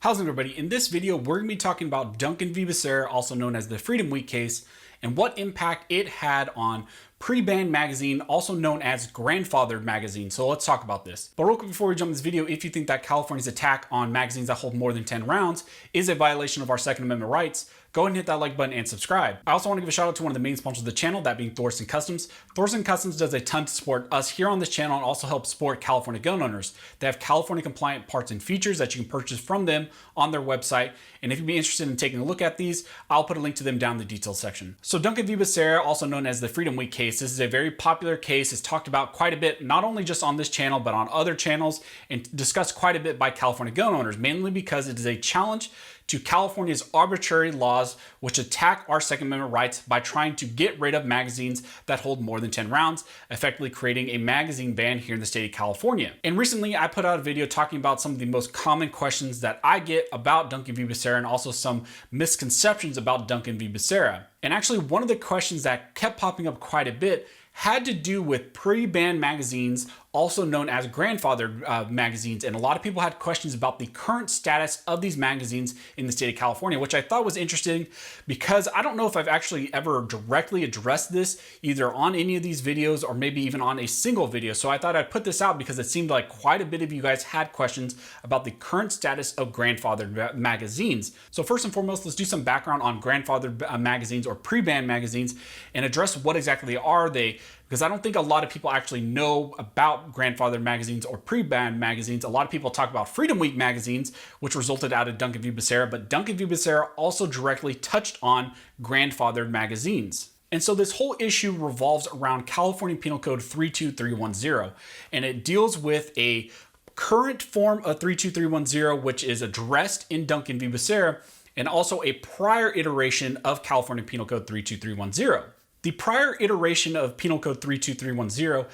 How's it, everybody? In this video, we're going to be talking about Duncan v. Becerra, also known as the Freedom Week case, and what impact it had on pre-banned magazine, also known as grandfathered magazine. So let's talk about this. But real quick before we jump in this video, if you think that California's attack on magazines that hold more than 10 rounds is a violation of our Second Amendment rights, go ahead and hit that like button and subscribe. I also want to give a shout out to one of the main sponsors of the channel, that being Thorson Customs. Thorson Customs does a ton to support us here on this channel and also help support California gun owners. They have California compliant parts and features that you can purchase from them on their website. And if you'd be interested in taking a look at these, I'll put a link to them down in the details section. So Duncan v. Becerra, also known as the Freedom Week case, this is a very popular case. It's talked about quite a bit, not only just on this channel, but on other channels, and discussed quite a bit by California gun owners, mainly because it is a challenge to California's arbitrary laws, which attack our Second Amendment rights by trying to get rid of magazines that hold more than 10 rounds, effectively creating a magazine ban here in the state of California. And recently, I put out a video talking about some of the most common questions that I get about Duncan v. Becerra and also some misconceptions about Duncan v. Becerra. And actually, one of the questions that kept popping up quite a bit had to do with pre-banned magazines, also known as grandfathered magazines. And a lot of people had questions about the current status of these magazines in the state of California, which I thought was interesting because I don't know if I've actually ever directly addressed this either on any of these videos or maybe even on a single video. So I thought I'd put this out because it seemed like quite a bit of you guys had questions about the current status of grandfathered magazines. So first and foremost, let's do some background on grandfathered magazines or pre-banned magazines and address what exactly are they, because I don't think a lot of people actually know about grandfathered magazines or pre-banned magazines. A lot of people talk about Freedom Week magazines, which resulted out of Duncan v. Becerra, but Duncan v. Becerra also directly touched on grandfathered magazines. And so this whole issue revolves around California Penal Code 32310, and it deals with a current form of 32310, which is addressed in Duncan v. Becerra, and also a prior iteration of California Penal Code 32310. The prior iteration of Penal Code 32310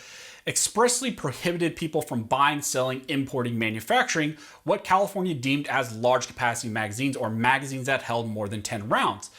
expressly prohibited people from buying, selling, importing, manufacturing what California deemed as large capacity magazines or magazines that held more than 10 rounds.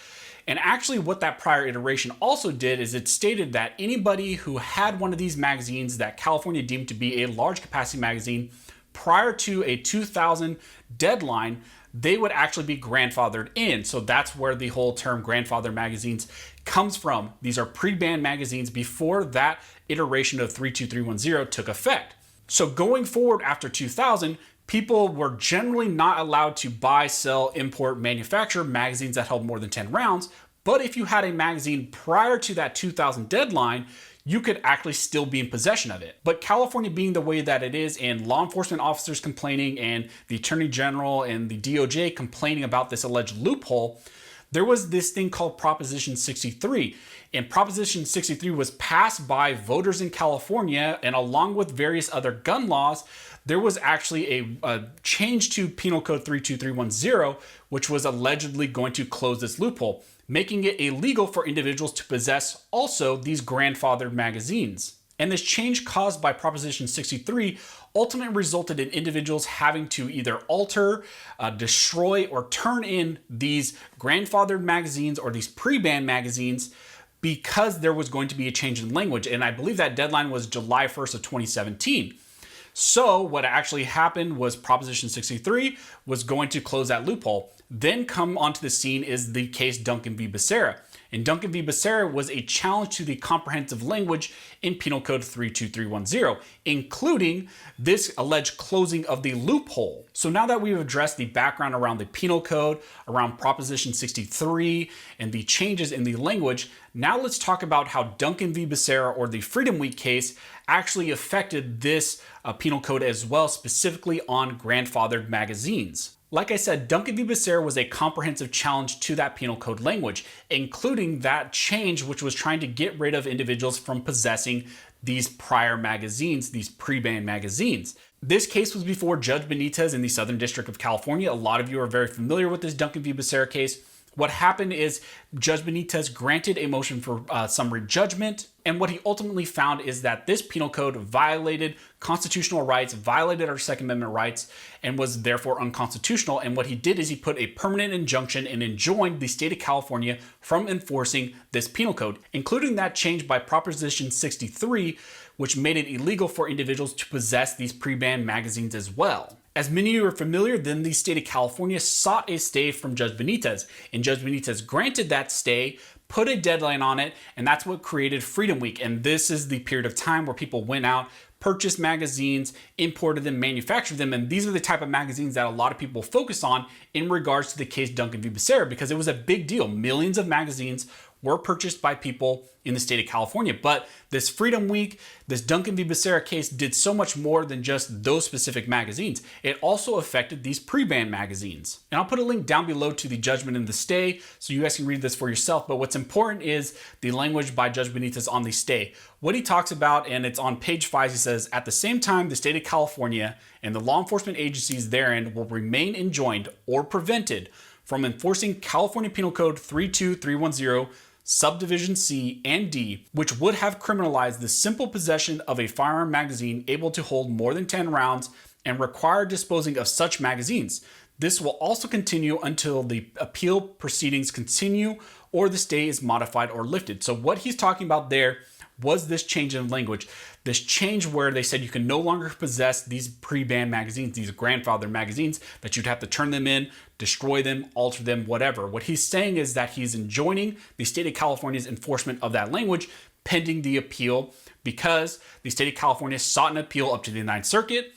And actually what that prior iteration also did is it stated that anybody who had one of these magazines that California deemed to be a large capacity magazine prior to a 2000 deadline, they would actually be grandfathered in. So that's where the whole term grandfather magazines comes from. These are pre-banned magazines before that iteration of 32310 took effect. So going forward after 2000, people were generally not allowed to buy, sell, import, manufacture magazines that held more than 10 rounds. But if you had a magazine prior to that 2000 deadline, you could actually still be in possession of it. But California being the way that it is, and law enforcement officers complaining, and the Attorney General and the DOJ complaining about this alleged loophole, there was this thing called Proposition 63. And Proposition 63 was passed by voters in California, and along with various other gun laws, there was actually a change to Penal Code 32310, which was allegedly going to close this loophole, making it illegal for individuals to possess also these grandfathered magazines. And this change caused by Proposition 63 ultimately resulted in individuals having to either alter, destroy, or turn in these grandfathered magazines or these pre-banned magazines because there was going to be a change in language. And I believe that deadline was July 1st of 2017. So what actually happened was Proposition 63 was going to close that loophole. Then come onto the scene is the case Duncan v. Becerra. And Duncan v. Becerra was a challenge to the comprehensive language in Penal Code 32310, including this alleged closing of the loophole. So now that we've addressed the background around the Penal Code, around Proposition 63, and the changes in the language, now let's talk about how Duncan v. Becerra, or the Freedom Week case, actually affected this Penal Code as well, specifically on grandfathered magazines. Like I said, Duncan v. Becerra was a comprehensive challenge to that penal code language, including that change which was trying to get rid of individuals from possessing these prior magazines, these pre-banned magazines. This case was before Judge Benitez in the Southern District of California. A lot of you are very familiar with this Duncan v. Becerra case. What happened is Judge Benitez granted a motion for summary judgment, and what he ultimately found is that this penal code violated constitutional rights, violated our Second Amendment rights, and was therefore unconstitutional. And what he did is he put a permanent injunction and enjoined the state of California from enforcing this penal code, including that change by Proposition 63, which made it illegal for individuals to possess these pre-banned magazines as well. As many of you are familiar, then the state of California sought a stay from Judge Benitez, and Judge Benitez granted that stay, put a deadline on it, and that's what created Freedom Week. And this is the period of time where people went out, purchased magazines, imported them, manufactured them, and these are the type of magazines that a lot of people focus on in regards to the case Duncan v. Becerra, because it was a big deal. Millions of magazines were purchased by people in the state of California. But this Freedom Week, this Duncan v. Becerra case did so much more than just those specific magazines. It also affected these pre-ban magazines. And I'll put a link down below to the judgment and the stay so you guys can read this for yourself. But what's important is the language by Judge Benitez on the stay. What he talks about, and it's on page 5, he says, at the same time, the state of California and the law enforcement agencies therein will remain enjoined or prevented from enforcing California Penal Code 32310, Subdivision C and D, which would have criminalized the simple possession of a firearm magazine able to hold more than 10 rounds and require disposing of such magazines. This will also continue until the appeal proceedings continue or the stay is modified or lifted. So what he's talking about there was this change in language, this change where they said you can no longer possess these pre-ban magazines, these grandfather magazines, that you'd have to turn them in, destroy them, alter them, whatever. What he's saying is that he's enjoining the state of California's enforcement of that language pending the appeal, because the state of California sought an appeal up to the Ninth Circuit.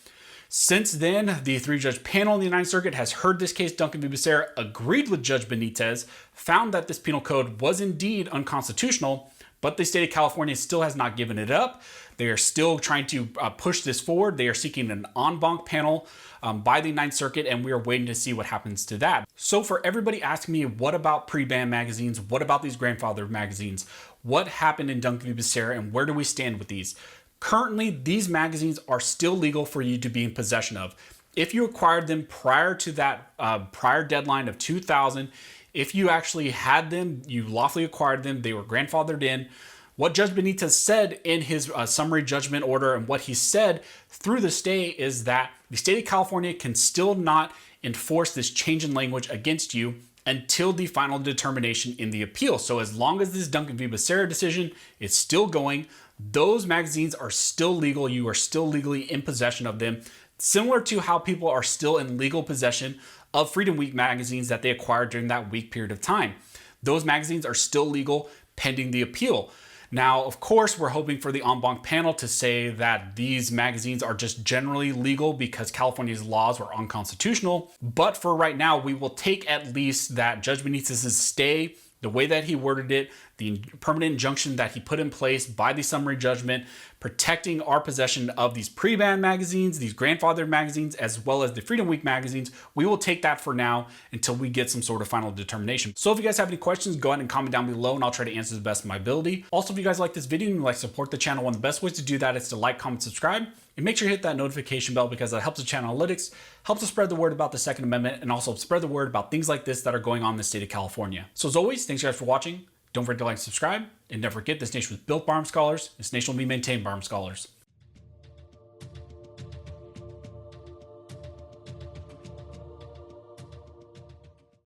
Since then, the 3-judge panel in the Ninth Circuit has heard this case, Duncan v. Becerra, agreed with Judge Benitez, found that this penal code was indeed unconstitutional, but the state of California still has not given it up. They are still trying to push this forward. They are seeking an en banc panel by the Ninth Circuit, and we are waiting to see what happens to that. So for everybody asking me, what about pre-ban magazines? What about these grandfather magazines? What happened in Duncan v. Becerra, and where do we stand with these? Currently, these magazines are still legal for you to be in possession of. If you acquired them prior to that prior deadline of 2000, if you actually had them, you lawfully acquired them, they were grandfathered in. What Judge Benitez said in his summary judgment order, and what he said through the stay, is that the state of California can still not enforce this change in language against you until the final determination in the appeal. So as long as this Duncan v. Becerra decision is still going, those magazines are still legal. You are still legally in possession of them, similar to how people are still in legal possession of Freedom Week magazines that they acquired during that week period of time. Those magazines are still legal pending the appeal. Now, of course, we're hoping for the en banc panel to say that these magazines are just generally legal because California's laws were unconstitutional. But for right now, we will take at least that Judge Benitez's stay, the way that he worded it, the permanent injunction that he put in place by the summary judgment, protecting our possession of these pre-ban magazines, these grandfathered magazines, as well as the Freedom Week magazines. We will take that for now until we get some sort of final determination. So if you guys have any questions, go ahead and comment down below and I'll try to answer to the best of my ability. Also, if you guys like this video and you'd like to support the channel, one of the best ways to do that is to like, comment, subscribe, and make sure you hit that notification bell because that helps the channel analytics, helps us spread the word about the Second Amendment, and also spread the word about things like this that are going on in the state of California. So as always, thanks guys for watching. Don't forget to like and subscribe, and never forget, this nation was built by armed scholars. This nation will be maintained by armed scholars.